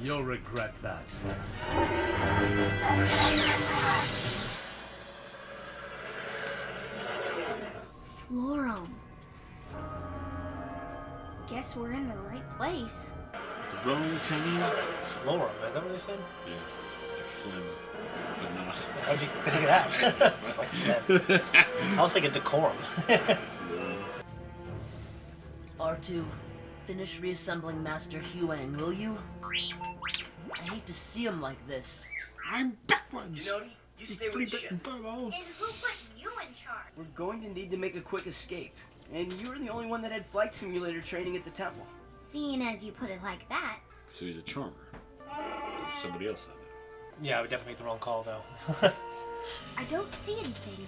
You'll regret that. Florum. Guess we're in the right place. The wrong town? Florum, is that what they said? Yeah. Like Flim, but not. How'd you think of that? I was thinking decorum. R2, finish reassembling Master Huang, will you? I hate to see him like this. I'm backwards! Kenobi, you stay with the ship. And who put you in charge? We're going to need to make a quick escape. And you were the only one that had flight simulator training at the temple. Seeing as you put it like that. So he's a charmer. Somebody else said that. Yeah, we definitely made the wrong call, though. I don't see anything.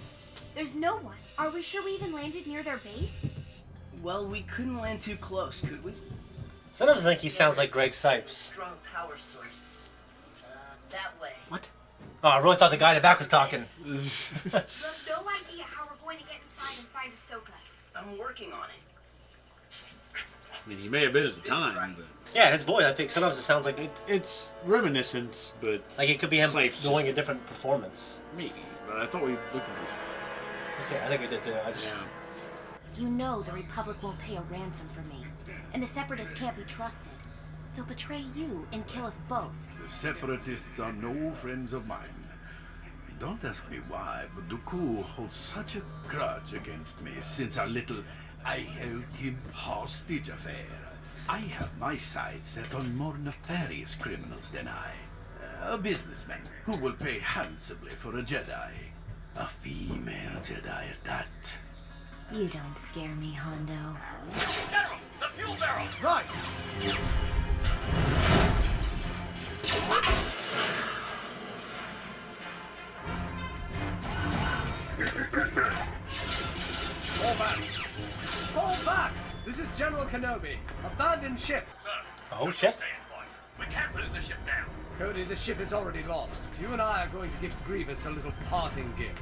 There's no one. Are we sure we even landed near their base? Well, we couldn't land too close, could we? Sometimes I think he sounds like Greg Sipes. Strong power source. That way. What? Oh, I really thought the guy in the back was talking. You have no idea how we're going to get inside and find Ahsoka. I'm working on it. I mean, he may have been at the time, but Yeah, his voice, I think sometimes it sounds like it's reminiscent, but like it could be him Sipes doing just- a different performance. maybe. But I thought we looked at this. Okay, I think we did too. I just Yeah. You know the Republic won't pay a ransom for me, and the Separatists can't be trusted. They'll betray you and kill us both. The Separatists are no friends of mine. Don't ask me why, but Dooku holds such a grudge against me since our little I held him hostage affair. I have my sights set on more nefarious criminals than I. A businessman who will pay handsomely for a Jedi. A female Jedi at that. You don't scare me, Hondo. General, the fuel barrel! Right! Fall back! Fall back! This is General Kenobi. Abandon ship. Sir, Oh, should ship? stay in point. We can't lose the ship now. Cody, the ship is already lost. You and I are going to give Grievous a little parting gift.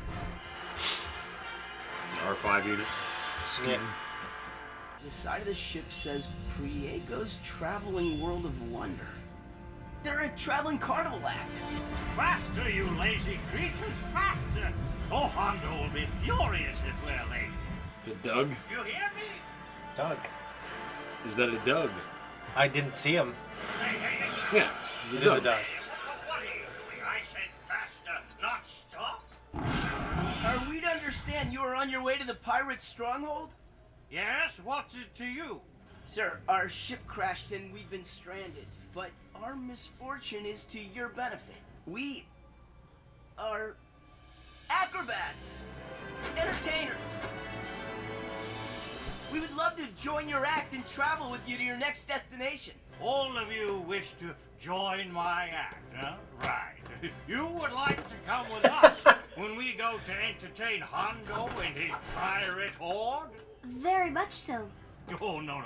R5 unit. yeah. The side of the ship says Priego's Traveling World of Wonder. They're a traveling carnival act. Faster, you lazy creatures, faster! Oh, Hondo will be furious if we're late. The Doug? You hear me? Doug. Is that a Doug? I didn't see him. Hey, hey, hey! Yeah. The It is a Doug. What are you doing? I said faster, not stop. Are we to understand you are on your way to the pirate stronghold? Yes, what's it to you? Sir, our ship crashed and we've been stranded. But our misfortune is to your benefit. We are acrobats, entertainers. We would love to join your act and travel with you to your next destination. All of you wish to join my act, huh? Right. You would like to come with us when we go to entertain Hondo and his pirate horde? Very much so. Oh, no.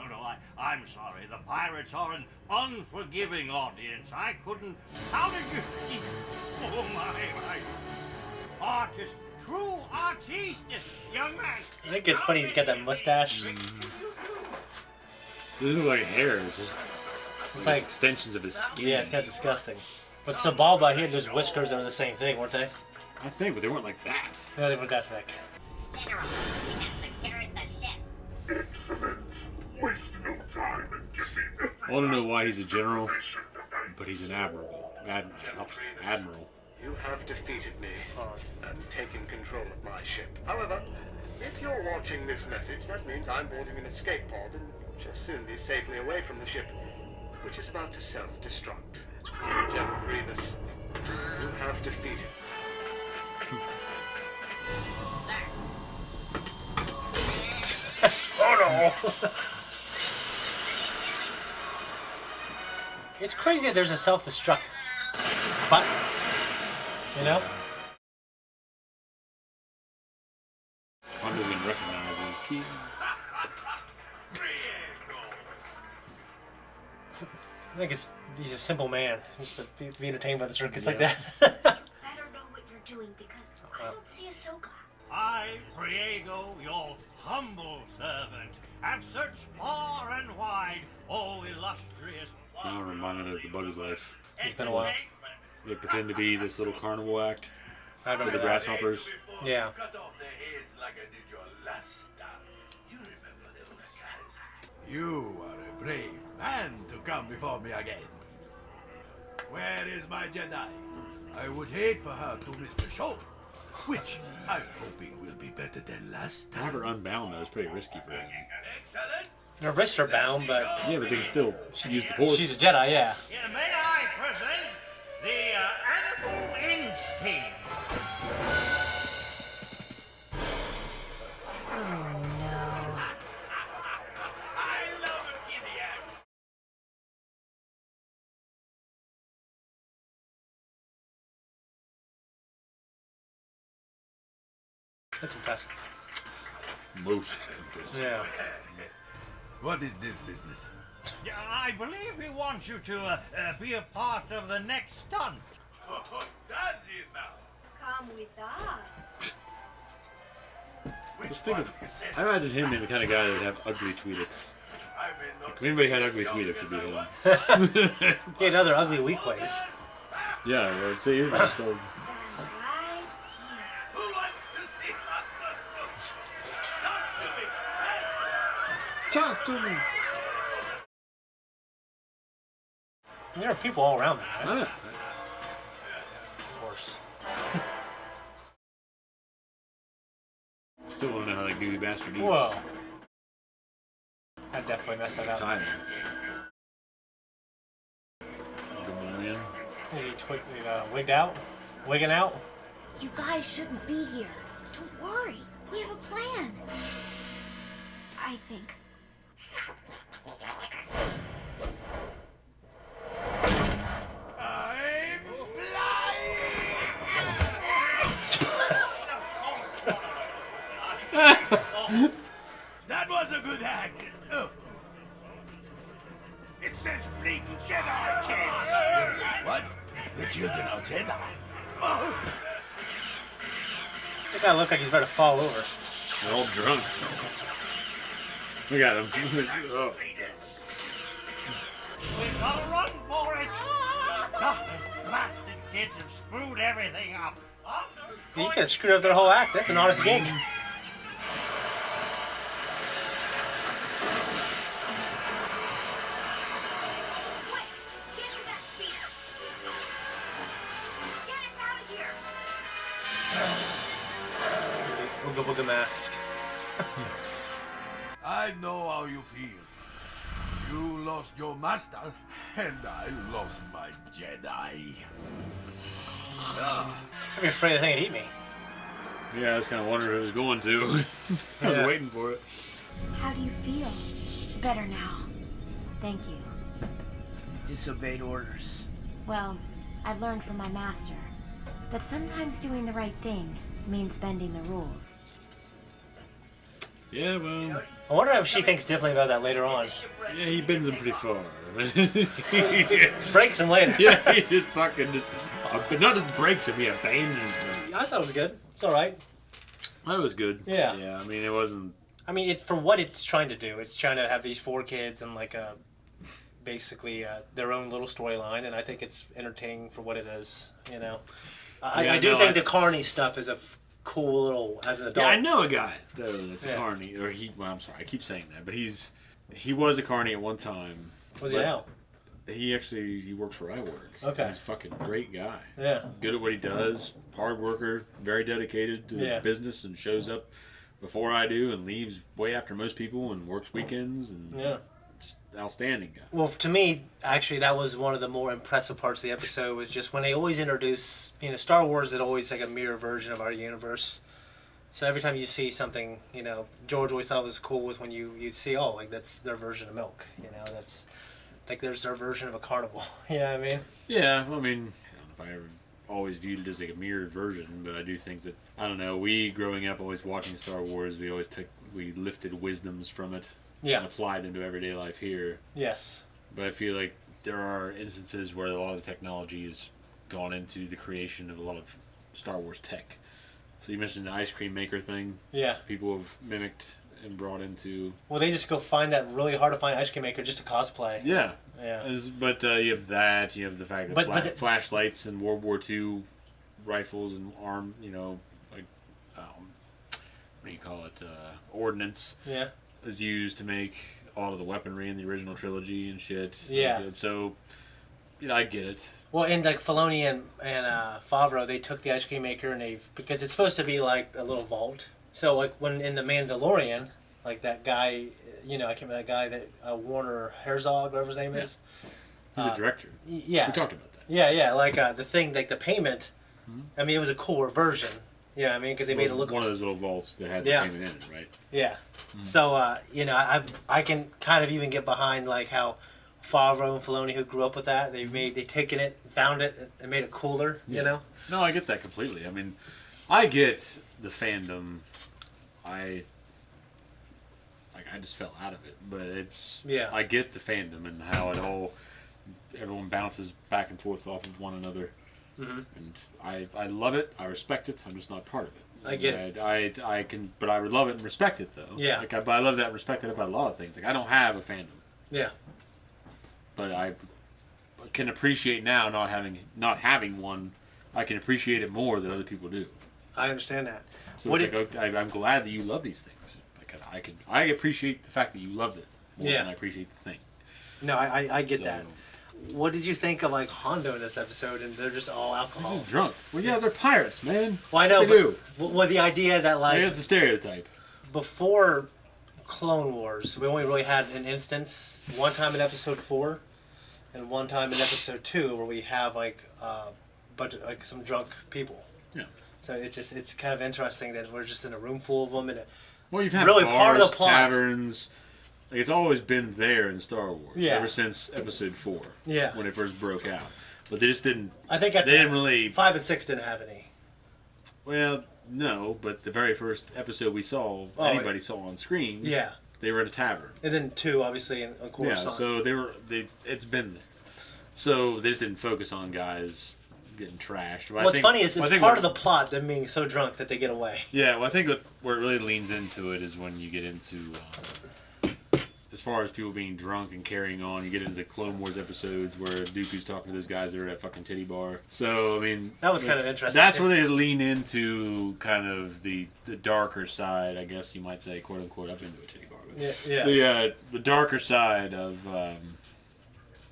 I'm sorry. The pirates are an unforgiving audience. I couldn't... How did you... Oh, my. Artist. True artiste, young man. I think it's funny he's got that mustache. It doesn't look like hair. It's just It's like like, extensions of his skin. yeah, it's kind of disgusting. But Sabalba, he had those whiskers that were the same thing, weren't they? I think, but they weren't like that. No, they were that thick. General, we have secured the ship. Excellent. Waste no time and give me I want to know why he's a general, but he's an admiral. Admiral. You have defeated me and taken control of my ship. However, if you're watching this message, that means I'm boarding an escape pod and shall soon be safely away from the ship, which is about to self-destruct. General Grievous, you have defeated. Oh no! It's crazy that there's a self-destruct button. You know? Hondo didn't recognize these keys. I think he's a simple man. Just to be entertained by the circus like Yeah. that. Better know what you're doing because I don't see Ahsoka. I, Priego, your humble servant, have searched far and wide, O illustrious Now I'm reminded of the Bug's Life. It's been a while. They pretend to be this little carnival act I for remember the that. grasshoppers. Yeah. Cut off their heads like I did your last time. You remember those guys? You are a brave man to come before me again. Where is my Jedi? I would hate for her to miss the show, which I'm hoping will be better than last To have time. her unbound, though, is pretty risky for him. Excellent. Her wrists are bound, but Yeah, but they can still use the Force. she's a Jedi, yeah. Yeah, may I present the Animal Instinct? Oh no. I love a giddy act. That's impressive. Most impressive. Yeah. What is this business? Yeah, I believe he wants you to be a part of the next stunt. Oh, that's it now. Come with us. Which Just think one of, you said? I imagine him being the kind of guy that would have ugly Twi'leks. I may not If anybody had ugly Twi'leks, it'd be him. He had other ugly weak ways. Yeah, well, see, so Stand right here. Who wants to see my husband? Talk to me. talk to me. There are people all around that, right? Ah, Of course. still want to know how that goofy bastard eats. Whoa. I definitely messed that up. Timing. Good morning. Is he wigged out? Wigging out? You guys shouldn't be here. Don't worry. We have a plan. I think. I'm flying. That was a good act. Oh. It says bleeding Jedi, kids. What? The children are Jedi. Oh. That guy looked like he's about to fall over. They're all drunk. Look at him. Oh. We've got to run for it. God, those blasted kids have screwed everything up. You could have screwed up their whole act. That's an honest gig. Quick, get to that speeder. Get us out of here. Ooga booga mask. I know how you feel. You lost your master, and I lost my Jedi. I'd be afraid the thing would eat me. Yeah, I was kind of wondering if it was going to. I was Yeah. waiting for it. How do you feel? Better now. Thank you. Disobeyed orders. Well, I've learned from my master that sometimes doing the right thing means bending the rules. Yeah, well, I wonder if she thinks differently about that later on. yeah, he bends them pretty far. Breaks him later. Yeah, he just fucking but not just breaks them, he abandons them. I thought it was good. It's alright. That was good. Yeah. Yeah, I mean, it wasn't. I mean, for what it's trying to do, it's trying to have these 4 kids and like basically their own little storyline, and I think it's entertaining for what it is. You know, I do think the Carney stuff is a cool little as an adult. Yeah, I know a guy though that's a Yeah. carny, or he. Well, I'm sorry, I keep saying that, but he was a carny at one time. Was he but now? He works where I work. Okay. He's a fucking great guy. Yeah. Good at what he does. Hard worker. Very dedicated to Yeah. the business, and shows up before I do and leaves way after most people and works weekends and Yeah. just outstanding guy. Well, to me, actually, that was one of the more impressive parts of the episode. Was just when they always introduce, Star Wars is always like a mirror version of our universe. So every time you see something, George always thought was cool was when you see, oh, like that's their version of milk. That's like there's their version of a carnival. You know what I mean? Yeah, well, I mean, I don't know if I ever always viewed it as like a mirrored version, but I do think that, I don't know, we growing up always watching Star Wars, we lifted wisdoms from it Yeah. and applied them to everyday life here. Yes. But I feel like there are instances where a lot of the technology has gone into the creation of a lot of Star Wars tech. So you mentioned the ice cream maker thing. Yeah. People have mimicked and brought into. Well, they just go find that really hard to find ice cream maker just to cosplay. Yeah. Yeah. But you have that. You have the fact that flashlights and World War II rifles and like what do you call it? Ordnance. Yeah. Is used to make all of the weaponry in the original trilogy and shit. Yeah. And so, I get it. Well, and like Filoni and Favreau, they took the ice cream maker and because it's supposed to be like a little vault. So like when in the Mandalorian, like that guy, I can't remember that guy that Warner Herzog, whatever his name is. He's a director. Yeah. We talked about that. Yeah. Like the thing, like the payment. I mean, it was a cooler version. You know what I mean? Because they made it look one of those little vaults that had the payment in it, right? Yeah. So I can kind of even get behind like how Favreau and Filoni, who grew up with that, they taken it, found it, and made it cooler. Yeah. You know? No, I get that completely. I mean, I get the fandom. I just fell out of it, but I get the fandom and how everyone bounces back and forth off of one another. Mm-hmm. And I love it. I respect it. I'm just not part of it. I get it. I can, but I would love it and respect it though. Yeah. But I love that and respect it about a lot of things. Like I don't have a fandom. Yeah. But I can appreciate now not having one. I can appreciate it more than other people do. I understand that. So I'm glad that you love these things. I appreciate the fact that you loved it more than I appreciate the thing. No, I get that. What did you think of like Hondo in this episode? And they're just all alcohol. He's just drunk. Well, yeah, they're pirates, man. Well, I know. They do. Well, the idea that like it's the stereotype. Before Clone Wars, we only really had an instance one time in episode 4, and one time in episode 2 where we have like a bunch of like some drunk people. Yeah. So it's kind of interesting that we're just in a room full of them and you've had really bars, part of the plot. Taverns. Like, it's always been there in Star Wars ever since episode 4. Yeah. When it first broke out, but they just didn't. I think they didn't really. 5 and 6 didn't have any. Well, no, but the very first episode we saw, anybody saw on screen. Yeah. They were in a tavern. And then 2, obviously, in Coruscant. Yeah, so it's been there. So they just didn't focus on guys getting trashed. What's funny is it's part of the plot, them being so drunk that they get away. Yeah, well, I think where it really leans into it is when you get into, as far as people being drunk and carrying on, you get into the Clone Wars episodes where Dooku's talking to those guys that are at fucking titty bar. So, I mean... That was kind of interesting. That's where they lean into kind of the darker side, I guess you might say, quote-unquote, I've been to a titty bar. But yeah. The darker side of...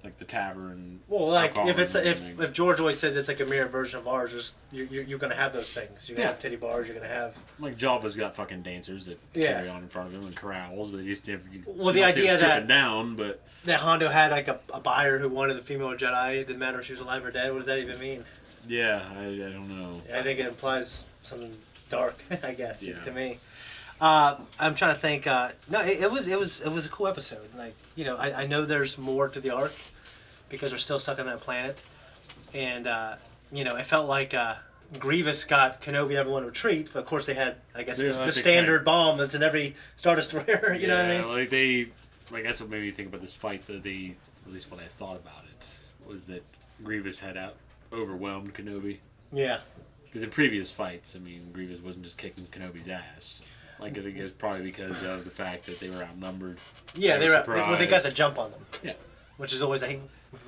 like the tavern. Well, like if George always says it's like a mirror version of ours, you're gonna have those things. You're gonna have titty bars. You're gonna have like Jabba's got fucking dancers that carry on in front of him and corrals, but you just the idea that down, but that Hondo had like a buyer who wanted the female Jedi. It didn't matter if she was alive or dead. What does that even mean? Yeah, I don't know. I think it implies something dark. I guess to me. I'm trying to think. No, it was a cool episode. Like I know there's more to the arc because they're still stuck on that planet, and it felt like Grievous got Kenobi everyone retreat. But of course they had the standard bomb that's in every Star Destroyer. You know what I mean? Like that's what made me think about this fight. At least what I thought about it was that Grievous had overwhelmed Kenobi. Yeah. Because in previous fights, I mean, Grievous wasn't just kicking Kenobi's ass. Like, I think it was probably because of the fact that they were outnumbered. Yeah, they got the jump on them. Yeah. Which is always, people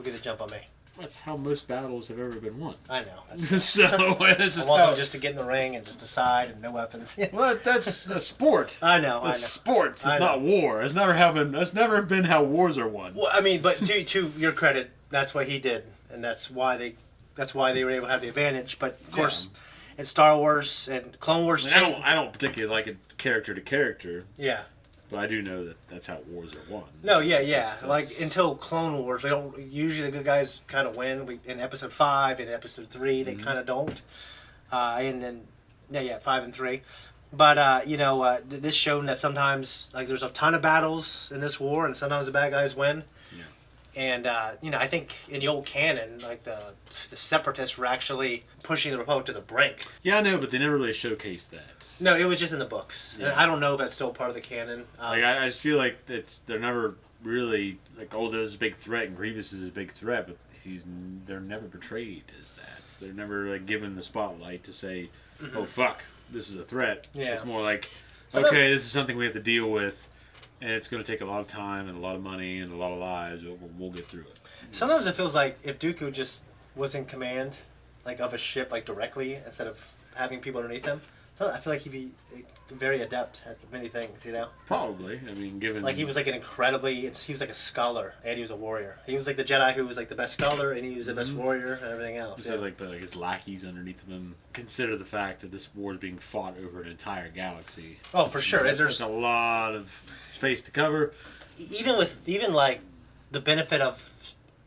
get the jump on me. That's how most battles have ever been won. I know. So, it's just I want them just to get in the ring and just decide and no weapons. Well, that's a sport. I know. It's sports. It's not war. That's never been how wars are won. Well, I mean, but to your credit, that's what he did. And that's why they were able to have the advantage. But, of course... in Star Wars and Clone Wars. I don't particularly like it character to character. Yeah. But I do know that that's how wars are won. No, yeah. Like until Clone Wars, they don't usually the good guys kind of win. In episode 5, in episode 3, they kind of don't. And then 5 and 3. But this shown that sometimes like there's a ton of battles in this war, and sometimes the bad guys win. And, I think in the old canon, like, the Separatists were actually pushing the Republic to the brink. Yeah, I know, but they never really showcased that. No, it was just in the books. Yeah. And I don't know if that's still part of the canon. I just feel like they're never really, like, there's a big threat, and Grievous is a big threat, but they're never portrayed as that. They're never, like, given the spotlight to say, oh, fuck, this is a threat. Yeah. It's more like okay, this is something we have to deal with, and it's going to take a lot of time and a lot of money and a lot of lives. We'll get through it. Sometimes it feels like if Dooku just was in command, like of a ship, like directly instead of having people underneath him, I feel like he'd be very adept at many things. You know. Probably. I mean, given like he was like he was like a scholar and he was a warrior. He was like the Jedi who was like the best scholar and he was the best warrior and everything else. He said like his lackeys underneath of him. Consider the fact that this war is being fought over an entire galaxy. Oh, for sure. There's a lot of space to cover. Even like the benefit of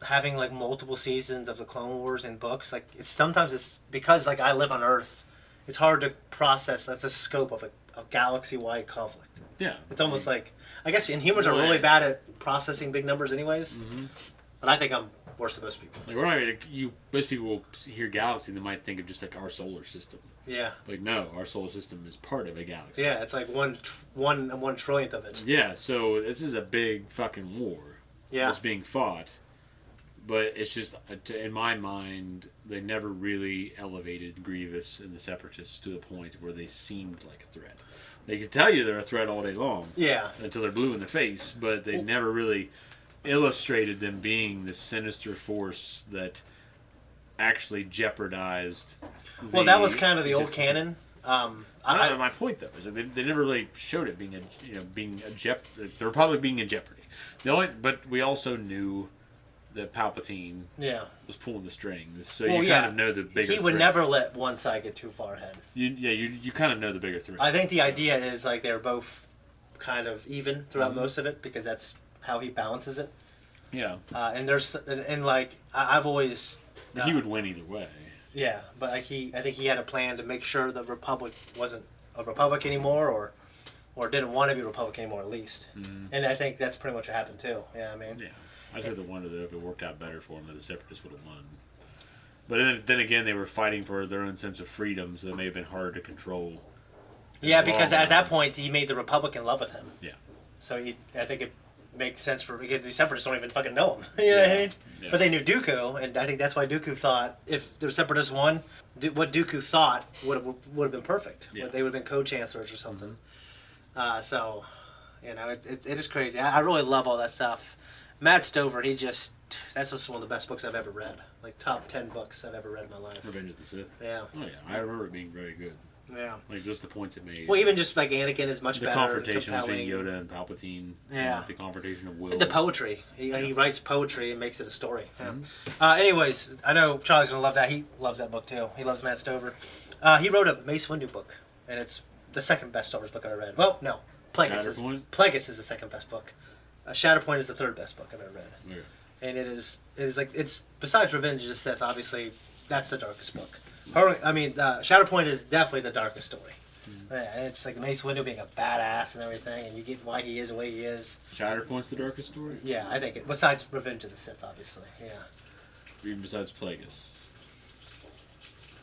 having like multiple seasons of the Clone Wars and books, like sometimes it's because like I live on Earth, it's hard to process like the scope of a galaxy-wide conflict. Yeah, it's almost like I guess Inhumans are really bad at processing big numbers, anyways. But I think I'm worse than most people. Like most people will hear galaxy and they might think of just like our solar system. Yeah. Like no, our solar system is part of a galaxy. Yeah, it's like one trillionth of it. Yeah, so this is a big fucking war. Yeah. That's being fought. But it's just, in my mind, they never really elevated Grievous and the Separatists to the point where they seemed like a threat. They could tell you they're a threat all day long. Yeah. Until they're blue in the face, but they never really illustrated them being this sinister force that actually jeoparded. Well, that was kind of the old canon. My point though is that they never really showed it being the Republic being in jeopardy. But we also knew that Palpatine was pulling the strings, so you kind of know the bigger. He would never let one side get too far ahead. You kind of know the bigger threat. I think the idea is like they're both kind of even throughout most of it because that's how he balances it. Yeah. I've always. He would win either way. Yeah, but I think he had a plan to make sure the Republic wasn't a Republic anymore, or didn't want to be a Republic anymore at least. And I think that's pretty much what happened too. Yeah, I mean. Yeah. I just had to wonder that if it worked out better for them, that the Separatists would have won. But then again, they were fighting for their own sense of freedom, so it may have been harder to control. Yeah, because at that point, he made the Republic in love with him. Yeah. So I think it makes sense because the Separatists don't even fucking know him. You know what I mean? Yeah. But they knew Dooku, and I think that's why Dooku thought if the Separatists won, what Dooku thought would have been perfect. Yeah. They would have been co-chancellors or something. So, it is crazy. I really love all that stuff. Matt Stover, that's just one of the best books I've ever read. Like top 10 books I've ever read in my life. Revenge of the Sith? Yeah. Oh yeah, I remember it being very good. Yeah. Like just the points it made. Well, even just like Anakin is much better. The confrontation between Yoda and Palpatine. Yeah. The confrontation of Will. The poetry. He writes poetry and makes it a story. Yeah. Anyways, I know Charlie's going to love that. He loves that book too. He loves Matt Stover. He wrote a Mace Windu book, and it's the second best Star Wars book I ever read. Well, no. Plagueis is the second best book. Shatterpoint is the third best book I've ever read. Yeah. And it is besides Revenge of the Sith, obviously that's the darkest book. Shatterpoint is definitely the darkest story. Yeah, it's like Mace Windu being a badass and everything, and you get why he is the way he is. Shatterpoint's the darkest story? Yeah, I think besides Revenge of the Sith, obviously. Yeah. Even besides Plagueis.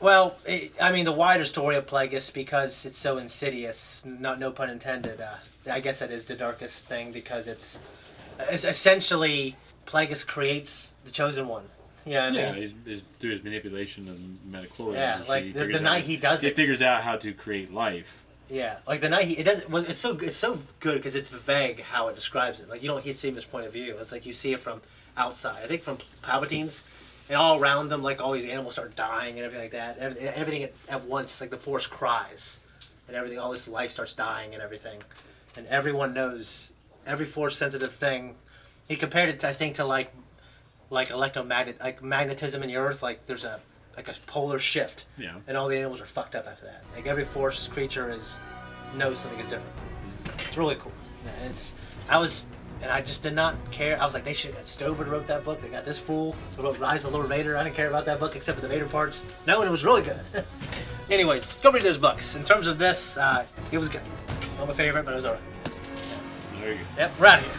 Well, the wider story of Plagueis, because it's so insidious, no pun intended, I guess that is the darkest thing because it's essentially Plagueis creates the Chosen One. You know what I mean? He's through his manipulation of midichlorians. Yeah, like the night he does it. He figures out how to create life. Yeah, like the night it does. Well, it's so good because it's vague how it describes it. Like you don't see his point of view. It's like you see it from outside. I think from Palpatine's. And all around them, like all these animals start dying and everything like that. Everything at once, like the Force cries, and everything, all this life starts dying and everything. And everyone knows every Force-sensitive thing. He compared it, I think, to like magnetism in the Earth. Like there's a polar shift. Yeah. And all the animals are fucked up after that. Like every Force creature knows something is different. It's really cool. And I just did not care. I was like, they should have got Stover wrote that book. They got this fool who wrote Rise of Lord Vader. I didn't care about that book except for the Vader parts. No, and it was really good. Anyways, go read those books. In terms of this, it was good. Not my favorite, but it was alright. There you go. Yep, we're out of here.